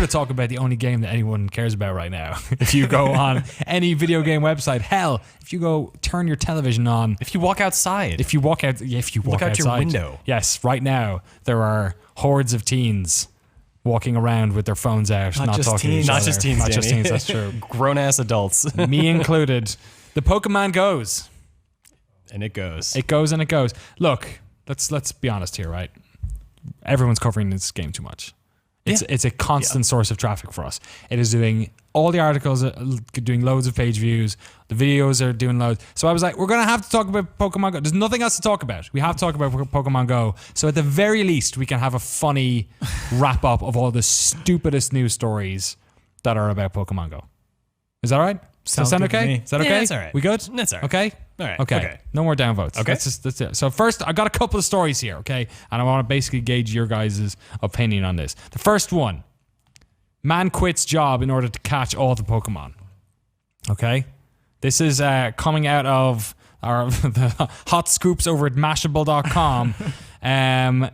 to talk about the only game that anyone cares about right now. If you go on any video game website, hell, if you go turn your television on, if you walk outside, if you walk out outside, your window. Yes, right now there are hordes of teens walking around with their phones out, not talking to each other. Not just teens, not Danny. just teens. That's true. Grown ass adults, me included. The Pokemon goes, and it goes. It goes and it goes. Look, let's be honest here, right? Everyone's covering this game too much. It's a constant source of traffic for us. It is doing all the articles, doing loads of page views. The videos are doing loads. So I was like, we're going to have to talk about Pokemon Go. There's nothing else to talk about. We have to talk about Pokemon Go. So at the very least, we can have a funny wrap up of all the stupidest news stories that are about Pokemon Go. Is that all right? Does that sound okay? Is that okay? Yeah, that's all right. We good? That's all right. Okay? All right. Okay. No more downvotes. Okay. That's it. So first, I got a couple of stories here, okay? And I want to basically gauge your guys' opinion on this. The first one, man quits job in order to catch all the Pokemon. Okay? This is coming out of the hot scoops over at Mashable.com.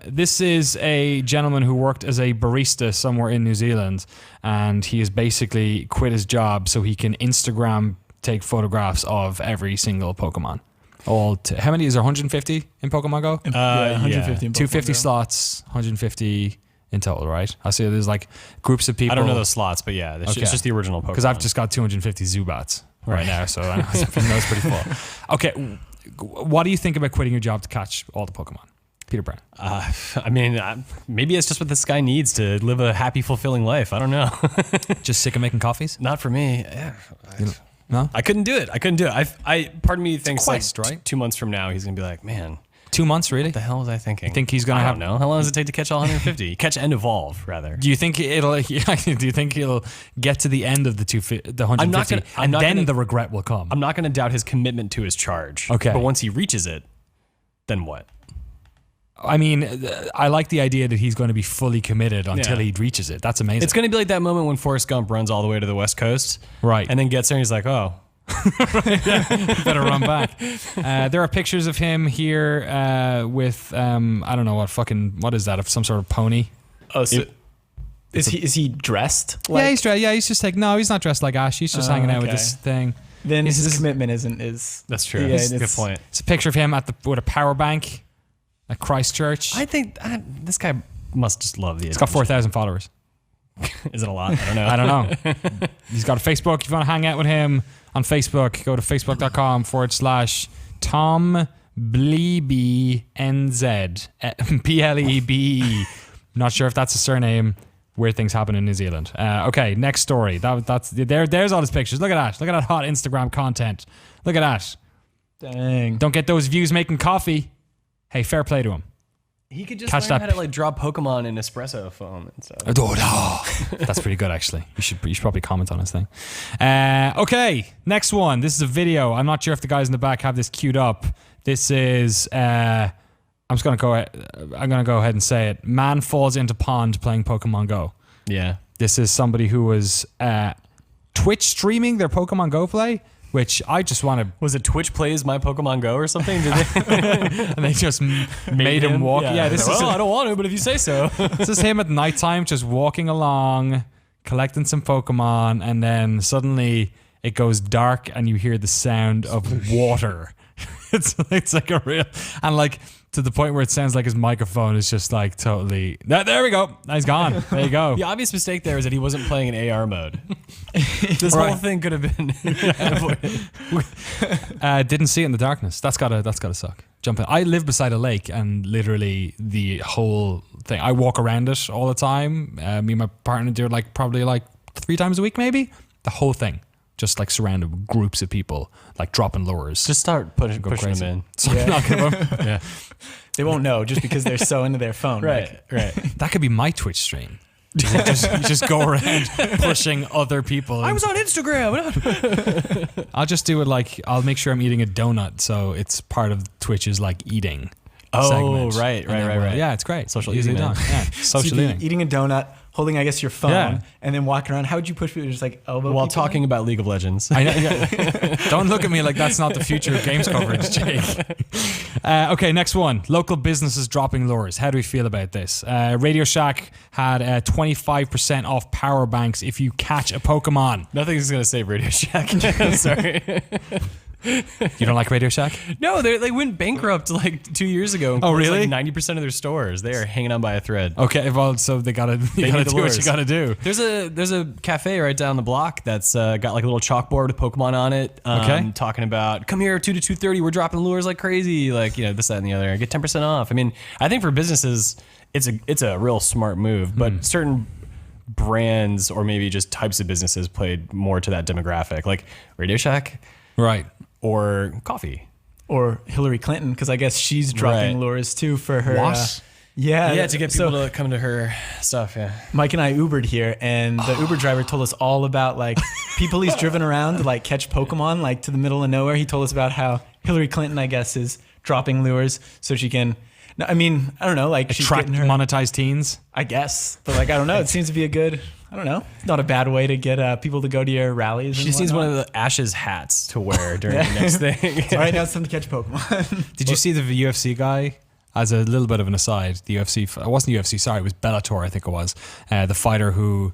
This is a gentleman who worked as a barista somewhere in New Zealand, and he has basically quit his job so he can Instagram take photographs of every single Pokemon. How many is there? 150 in Pokemon Go? 150 in Pokemon 250 Go. slots, 150 in total, right? I see there's like groups of people. I don't know those slots, but yeah, it's just the original Pokemon. Because I've just got 250 Zubats right now, so I know it's pretty full. Okay, what do you think about quitting your job to catch all the Pokemon? Peter Brown. I mean, maybe it's just what this guy needs to live a happy, fulfilling life. I don't know. Just sick of making coffees? Not for me. No? I couldn't do it. Part of me thinks quest, like right? 2 months from now, he's going to be like, man, 2 months, really? what the hell was I thinking? You think he's going to I have... don't know. How long does it take to catch all 150? Catch and evolve, rather. Do you think it'll? Do you think he'll get to the end of the 150, and then the regret will come? I'm not going to doubt his commitment to his charge. Okay. But once he reaches it, then what? I mean, I like the idea that he's going to be fully committed until he reaches it. That's amazing. It's going to be like that moment when Forrest Gump runs all the way to the West Coast. Right. And then gets there and he's like, oh. Better run back. There are pictures of him here with, I don't know what is that? Of some sort of pony? Oh, so is he dressed? Like, Yeah, he's dressed. Yeah, he's just like, no, he's not dressed like Ash. He's just hanging out with okay. this thing. Then his commitment isn't as... That's true. Yeah, That's a good point. It's a picture of him with a power bank at Christchurch. I think this guy must just love the He's got 4,000 followers. Is it a lot? I don't know. I don't know. He's got a Facebook. If you want to hang out with him on Facebook, go to facebook.com/Tom Blebe NZ Plebe. Not sure if that's a surname. Weird things happen in New Zealand. Okay, next story. There's all his pictures. Look at that. Look at that hot Instagram content. Look at that. Dang. Don't get those views making coffee. Hey, fair play to him. He could just Catch learn that how to like draw Pokemon in espresso foam and stuff. That's pretty good, actually. You should probably comment on his thing. Okay, next one. This is a video. I'm not sure if the guys in the back have this queued up. This is. I'm gonna go ahead and say it. Man falls into pond playing Pokemon Go. Yeah. This is somebody who was Twitch streaming their Pokemon Go play. Which I just want to... Was it Twitch Plays My Pokemon Go or something? Did they? And they just made him walk. Yeah, this is... I don't want to, but if you say so. This is him at nighttime just walking along, collecting some Pokemon, and then suddenly it goes dark and you hear the sound of water. It's like a real... And like to the point where it sounds like his microphone is just like totally... There we go. He's gone. There you go. The obvious mistake there is that he wasn't playing in AR mode. This whole thing could have been avoided. Didn't see it in the darkness. That's gotta suck. Jump in. I live beside a lake, and literally the whole thing. I walk around it all the time. Me and my partner do it probably 3 times a week, maybe. The whole thing, just like surrounded with groups of people, like dropping lures. Just start pushing crazy. them in. So yeah. They won't know just because they're so into their phone. Right. That could be my Twitch stream. You just go around pushing other people. I was on Instagram. I'll just do it I'll make sure I'm eating a donut, so it's part of Twitch's eating. Oh, segment. right. Yeah, it's great. Social Easily eating, done. man. Yeah, social eating. Eating a donut, holding, I guess, your phone, Yeah. and then walking around. How would you push people? Just like elbow While people talking about League of Legends. I know, yeah. Don't look at me like that's not the future of games coverage, Jake. Okay, next one. Local businesses dropping lures. How do we feel about this? Radio Shack had 25% off power banks if you catch a Pokemon. Nothing's going to save Radio Shack. Sorry. You don't like Radio Shack? No, they went bankrupt like 2 years ago. And Oh, closed, really? Like 90% of their stores. They are hanging on by a thread. Okay, well, so they gotta need do the what you lures. gotta do. There's a cafe right down the block that's got like a little chalkboard with Pokemon on it. Okay. Talking about, come here 2 to 2:30. We're dropping lures like crazy. Like, this, that, and the other. Get 10% off. I mean, I think for businesses, it's a real smart move. But certain brands or maybe just types of businesses played more to that demographic, like Radio Shack Right. or coffee. or Hillary Clinton, because I guess she's dropping Right. lures too for her. What? Yeah, Yeah, to get so people to come to her stuff. Yeah. Mike and I Ubered here, and the Uber driver told us all about like people he's driven around to like catch Pokemon like to the middle of nowhere. He told us about how Hillary Clinton, I guess, is dropping lures so she can. No, I mean, I don't know, like she's Attract getting her. monetized teens. I guess, but like I don't know. It seems to be a good. I don't know. It's not a bad way to get people to go to your rallies. She and just needs one whatnot. of the Ashes hats to wear during the next thing. All right, now it's time to catch Pokemon. Did you see the UFC guy? As a little bit of an aside, the UFC, it wasn't UFC, sorry, it was Bellator, I think it was. The fighter who,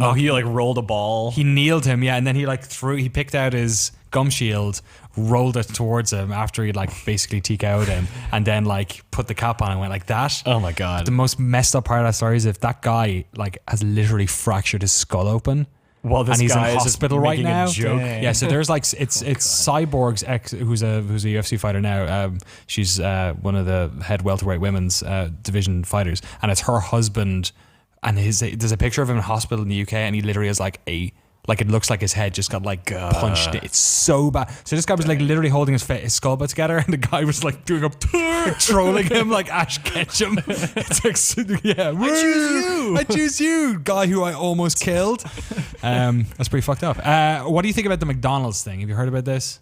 Oh, he like rolled a ball. he kneeled him, yeah, and then he picked out his gum shield, rolled it towards him after he'd like basically TKO'd him, and then like put the cap on and went like that. Oh my God. The most messed up part of that story is if that guy like has literally fractured his skull open. Well, this and he's in guy is just hospital right making a now. joke. Dang. Yeah, so there's like it's Cyborg's ex, who's a UFC fighter now. She's one of the head welterweight women's division fighters, and it's her husband. And there's a picture of him in hospital in the UK, and he literally has like it looks like his head just got like punched. It's so bad. So this guy was like literally holding his skull back together, and the guy was like doing trolling him like Ash Ketchum. It's like, yeah, I choose you, guy who I almost killed. That's pretty fucked up. What do you think about the McDonald's thing? Have you heard about this?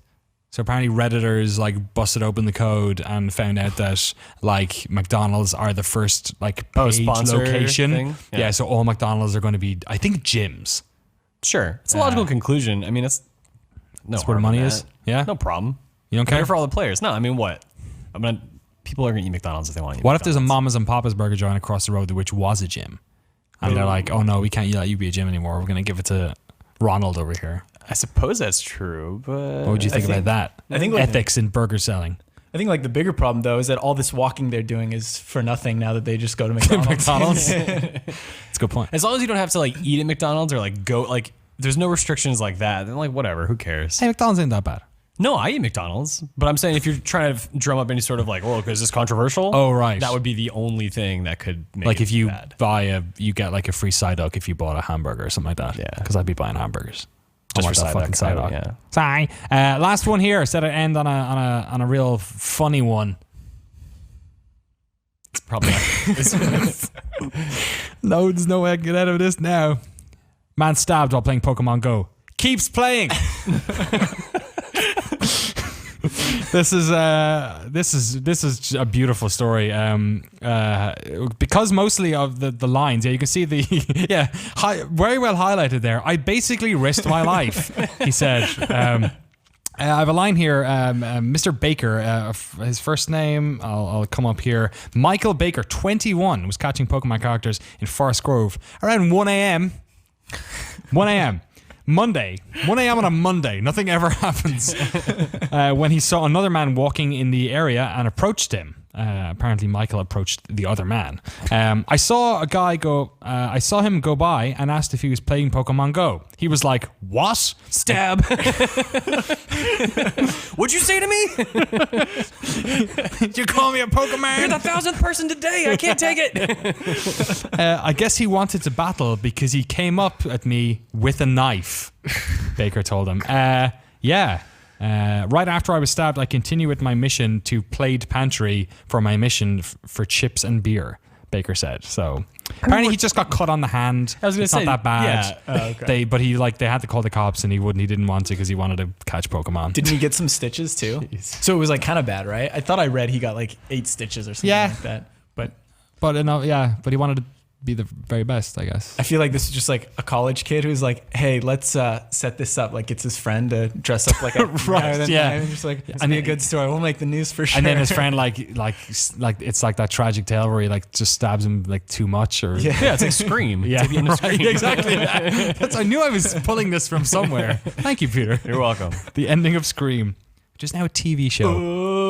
So apparently Redditors like busted open the code and found out that like McDonald's are the first like page sponsor location. thing? Yeah, so all McDonald's are going to be, I think, gyms. Sure. It's a logical conclusion. I mean, it's no That's where the harm money in is. that. Yeah. No problem. You don't care? Better for all the players. No, I mean, what? People are going to eat McDonald's if they want to eat What if there's a McDonald's. Mama's and Papa's burger joint across the road which was a gym? And they're like, oh no, we can't let you be a gym anymore. We're going to give it to Ronald over here. I suppose that's true, but What would you think about that? I think like Ethics in burger selling. I think like the bigger problem though is that all this walking they're doing is for nothing now that they just go to McDonald's. McDonald's? It's a good point. as long as you don't have to like eat at McDonald's or like go like there's no restrictions like that, then like whatever, who cares? Hey, McDonald's ain't that bad. No, I eat McDonald's, but I'm saying if you're trying to drum up any sort of like, is this controversial? Oh, right. That would be the only thing that could make Like it if you bad. you get like a free side hook if you bought a hamburger or something like that. Yeah. Because I'd be buying hamburgers. Just I want for that side fucking hook, side hook. yeah. Sorry. Last one here. Said I'd end on a real funny one. It's probably not. No, there's no way I can get out of this now. Man stabbed while playing Pokemon Go. Keeps playing. This is a beautiful story. Because mostly of the lines, you can see the very well highlighted there. I basically risked my life, he said. I have a line here. Mr. Baker, his first name, I'll come up here. Michael Baker, 21, was catching Pokemon characters in Forest Grove around 1 a.m. 1 a.m. Monday, 1 a.m. on a Monday. Nothing ever happens. When he saw another man walking in the area and approached him. Apparently, Michael approached the other man. I saw him go by and asked if he was playing Pokemon Go. He was like, "What? Stab." What'd you say to me? Did you call me a Pokemon?" You're the 1,000th person today. I can't take it. I guess he wanted to battle because he came up at me with a knife, Baker told him. Right after I was stabbed, I continue with my mission to Plaid Pantry for my mission for chips and beer, Baker said. So apparently he just got cut on the hand. I was gonna it's say, not that bad. Oh, okay. They had to call the cops and he didn't want to because he wanted to catch Pokemon. Didn't he get some stitches too? So it was like kind of bad, right? I thought I read he got like 8 stitches or something Yeah. like that. But but he wanted to be the very best, I guess. I feel like this is just like a college kid who's like, hey, let's set this up. Like it's his friend to dress up like a Right, yeah. And just like, it's be a good story. We'll make the news for sure. And then his friend like it's like that tragic tale where he like just stabs him like too much or Yeah, it's like Scream. yeah, It's like the end of right, Scream. exactly. I knew I was pulling this from somewhere. Thank you, Peter. You're welcome. The ending of Scream, which is now a TV show.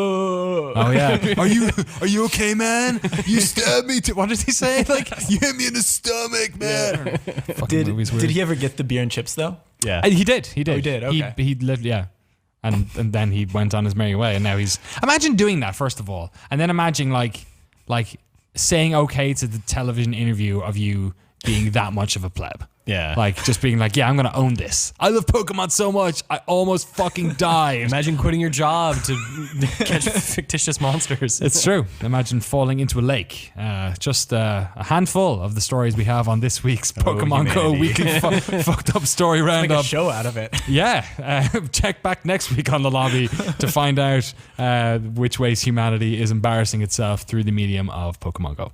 Oh yeah. Are you okay, man? You stabbed me. What did he say? Like you hit me in the stomach, man. Fucking Did movie's weird. he ever get the beer and chips though? Yeah. He did. He did. Oh, he did, okay. He lived. Yeah. And then he went on his merry way, and now he's. Imagine doing that first of all, and then imagine like saying okay to the television interview of you being that much of a pleb. Yeah. Like just being like, yeah, I'm gonna own this. I love Pokemon so much, I almost fucking died. Imagine quitting your job to catch fictitious monsters. It's true. Imagine falling into a lake. Just a handful of the stories we have on this week's Pokemon Go humanity. weekly fucked up story Make roundup. a show out of it. Yeah, check back next week on the lobby to find out which ways humanity is embarrassing itself through the medium of Pokemon Go.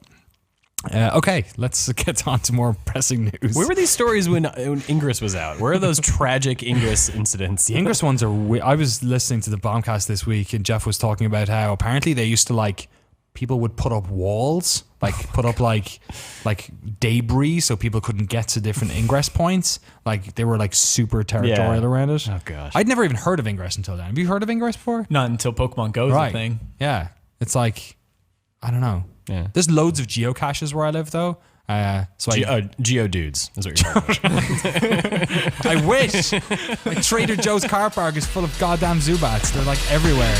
Okay, let's get on to more pressing news. Where were these stories when Ingress was out? Where are those tragic Ingress incidents? The Ingress ones are I was listening to the Bombcast this week and Jeff was talking about how apparently they used to like people would put up walls, like put up like debris so people couldn't get to different Ingress points. Like they were like super territorial around it. Oh gosh. I'd never even heard of Ingress until then. Have you heard of Ingress before? Not until Pokemon Go is a thing. Yeah. It's like, I don't know. Yeah. There's loads of geocaches where I live though. So Geo dudes is what you're talking about. I wish. Like Trader Joe's car park is full of goddamn Zubats. They're like everywhere.